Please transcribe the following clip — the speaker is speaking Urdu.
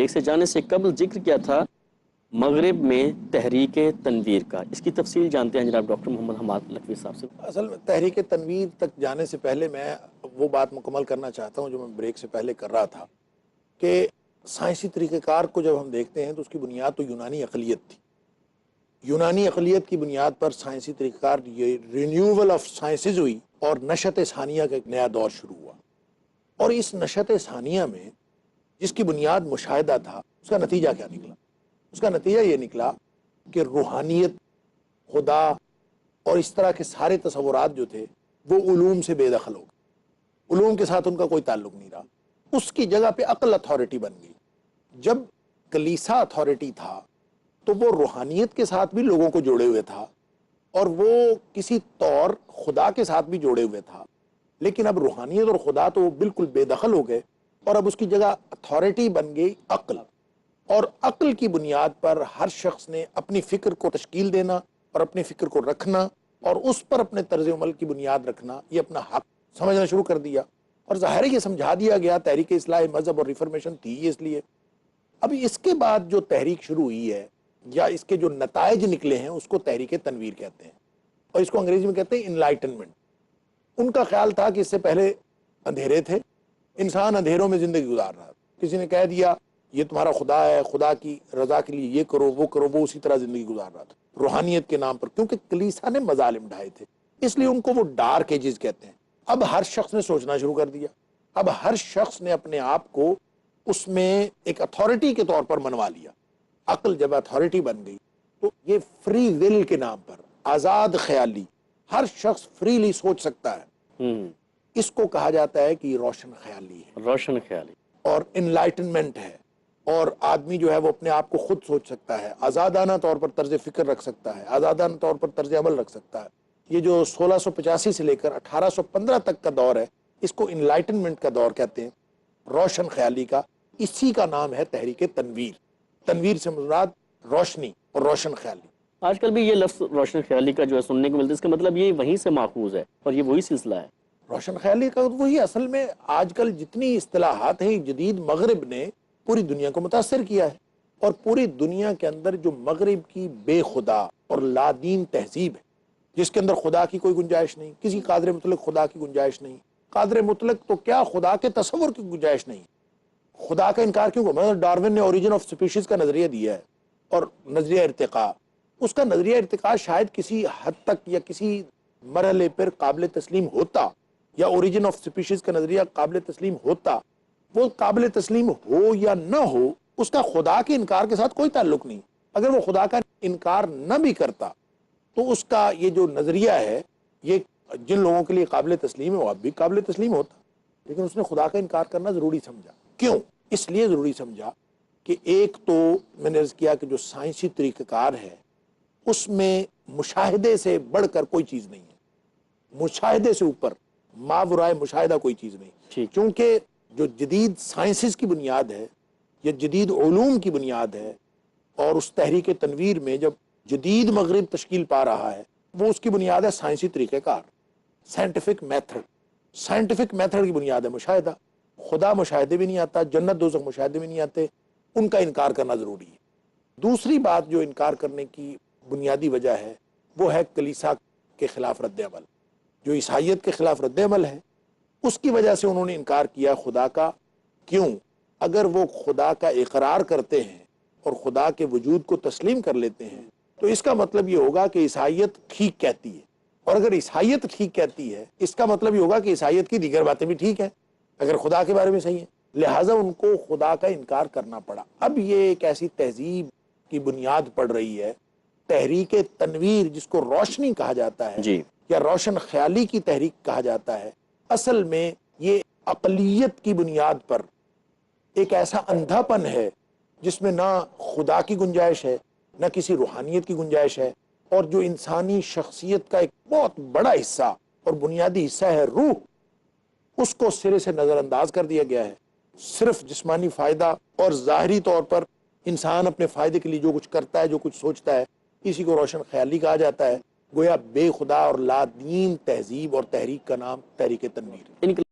بریک سے جانے سے قبل ذکر کیا تھا مغرب میں تحریک تنویر کا، اس کی تفصیل جانتے ہیں جناب ڈاکٹر محمد حماد لکھوی صاحب سے۔ اصل میں تحریک تنویر تک جانے سے پہلے میں وہ بات مکمل کرنا چاہتا ہوں جو میں بریک سے پہلے کر رہا تھا کہ سائنسی طریقہ کار کو جب ہم دیکھتے ہیں تو اس کی بنیاد تو یونانی اقلیت تھی۔ یونانی اقلیت کی بنیاد پر سائنسی طریقہ کار یہ رینیوول آف سائنسز ہوئی اور نشت ثانیہ کا ایک نیا دور شروع ہوا، اور اس نشت ثانیہ میں جس کی بنیاد مشاہدہ تھا اس کا نتیجہ کیا نکلا؟ اس کا نتیجہ یہ نکلا کہ روحانیت، خدا اور اس طرح کے سارے تصورات جو تھے وہ علوم سے بے دخل ہو گئے، علوم کے ساتھ ان کا کوئی تعلق نہیں رہا، اس کی جگہ پہ عقل اتھارٹی بن گئی۔ جب کلیسا اتھارٹی تھا تو وہ روحانیت کے ساتھ بھی لوگوں کو جوڑے ہوئے تھا اور وہ کسی طور خدا کے ساتھ بھی جوڑے ہوئے تھا، لیکن اب روحانیت اور خدا تو بالکل بے دخل ہو گئے اور اب اس کی جگہ اتھارٹی بن گئی عقل، اور عقل کی بنیاد پر ہر شخص نے اپنی فکر کو تشکیل دینا اور اپنی فکر کو رکھنا اور اس پر اپنے طرز عمل کی بنیاد رکھنا، یہ اپنا حق سمجھنا شروع کر دیا، اور ظاہر ہے یہ سمجھا دیا گیا، تحریک اصلاح مذہب اور ریفارمیشن تھی اس لیے۔ اب اس کے بعد جو تحریک شروع ہوئی ہے یا اس کے جو نتائج نکلے ہیں اس کو تحریک تنویر کہتے ہیں، اور اس کو انگریزی میں کہتے ہیں انلائٹنمنٹ۔ ان کا خیال تھا کہ اس سے پہلے اندھیرے تھے، انسان اندھیروں میں زندگی گزار رہا، کسی نے کہہ دیا یہ تمہارا خدا ہے، خدا کی رضا کے لیے یہ کرو وہ کرو، وہ اسی طرح زندگی گزار رہا تھا روحانیت کے نام پر، کیونکہ کلیسا نے مظالم ڈھائے تھے، اس لیے ان کو وہ ڈارک ایجز کہتے ہیں۔ اب ہر شخص نے سوچنا شروع کر دیا، اب ہر شخص نے اپنے آپ کو اس میں ایک اتھارٹی کے طور پر منوا لیا۔ عقل جب اتھارٹی بن گئی تو یہ فری ول کے نام پر آزاد خیالی، ہر شخص فریلی سوچ سکتا ہے، اس کو کہا جاتا ہے کہ یہ روشن خیالی ہے، روشن خیالی اور انلائٹنمنٹ ہے، اور آدمی جو ہے وہ اپنے آپ کو خود سوچ سکتا ہے، آزادانہ طور پر طرز فکر رکھ سکتا ہے، آزادانہ طور پر طرز عمل رکھ سکتا ہے۔ یہ جو 1685 سے لے کر 1815 تک کا دور ہے اس کو انلائٹنمنٹ کا دور کہتے ہیں، روشن خیالی کا، اسی کا نام ہے تحریک تنویر۔ تنویر سے مراد روشنی اور روشن خیالی۔ آج کل بھی یہ لفظ روشن خیالی کا جو ہے سننے کو ملتا ہے، اس کا مطلب یہ وہیں سے ماخوذ ہے اور یہ وہی سلسلہ ہے۔ روشن خیالی کا وہی، اصل میں آج کل جتنی اصطلاحات ہیں جدید مغرب نے پوری دنیا کو متاثر کیا ہے، اور پوری دنیا کے اندر جو مغرب کی بے خدا اور لادین تہذیب ہے جس کے اندر خدا کی کوئی گنجائش نہیں، کسی قادر مطلق خدا کی گنجائش نہیں، قادر مطلق تو کیا خدا کے تصور کی گنجائش نہیں، خدا کا انکار کیوں؟ مطلب ڈارون نے اوریجن آف سپیشیز کا نظریہ دیا ہے، اور نظریہ ارتقاء، اس کا نظریہ ارتقاء شاید کسی حد تک یا کسی مرحلے پر قابل تسلیم ہوتا، یا اوریجن آف سپیشیز کا نظریہ قابل تسلیم ہوتا، وہ قابل تسلیم ہو یا نہ ہو اس کا خدا کے انکار کے ساتھ کوئی تعلق نہیں۔ اگر وہ خدا کا انکار نہ بھی کرتا تو اس کا یہ جو نظریہ ہے یہ جن لوگوں کے لیے قابل تسلیم ہے وہ اب بھی قابل تسلیم ہوتا، لیکن اس نے خدا کا انکار کرنا ضروری سمجھا۔ کیوں؟ اس لیے ضروری سمجھا کہ ایک تو میں نے عرض کیا کہ جو سائنسی طریقہ کار ہے اس میں مشاہدے سے بڑھ کر کوئی چیز نہیں ہے، مشاہدے سے اوپر ماورائے مشاہدہ کوئی چیز نہیں، کیونکہ جو جدید سائنسز کی بنیاد ہے یا جدید علوم کی بنیاد ہے، اور اس تحریک تنویر میں جب جدید مغرب تشکیل پا رہا ہے وہ اس کی بنیاد ہے سائنسی طریقہ کار، سائنٹیفک میتھڈ۔ سائنٹیفک میتھڈ کی بنیاد ہے مشاہدہ، خدا مشاہدے بھی نہیں آتا، جنت دوزخ مشاہدے بھی نہیں آتے، ان کا انکار کرنا ضروری ہے۔ دوسری بات جو انکار کرنے کی بنیادی وجہ ہے وہ ہے کلیسا کے خلاف رد عمل، جو عیسائیت کے خلاف رد عمل ہے، اس کی وجہ سے انہوں نے انکار کیا خدا کا۔ کیوں؟ اگر وہ خدا کا اقرار کرتے ہیں اور خدا کے وجود کو تسلیم کر لیتے ہیں تو اس کا مطلب یہ ہوگا کہ عیسائیت ٹھیک کہتی ہے، اور اگر عیسائیت ٹھیک کہتی ہے اس کا مطلب یہ ہوگا کہ عیسائیت کی دیگر باتیں بھی ٹھیک ہیں اگر خدا کے بارے میں صحیح ہیں، لہٰذا ان کو خدا کا انکار کرنا پڑا۔ اب یہ ایک ایسی تہذیب کی بنیاد پڑ رہی ہے، تحریک تنویر جس کو روشنی کہا جاتا ہے یا روشن خیالی کی تحریک کہا جاتا ہے، اصل میں یہ عقلیت کی بنیاد پر ایک ایسا اندھا پن ہے جس میں نہ خدا کی گنجائش ہے نہ کسی روحانیت کی گنجائش ہے، اور جو انسانی شخصیت کا ایک بہت بڑا حصہ اور بنیادی حصہ ہے روح، اس کو سرے سے نظر انداز کر دیا گیا ہے۔ صرف جسمانی فائدہ اور ظاہری طور پر انسان اپنے فائدے کے لیے جو کچھ کرتا ہے، جو کچھ سوچتا ہے، اسی کو روشن خیالی کہا جاتا ہے۔ گویا بے خدا اور لا دین تہذیب اور تحریک کا نام تحریک تنویر ہے۔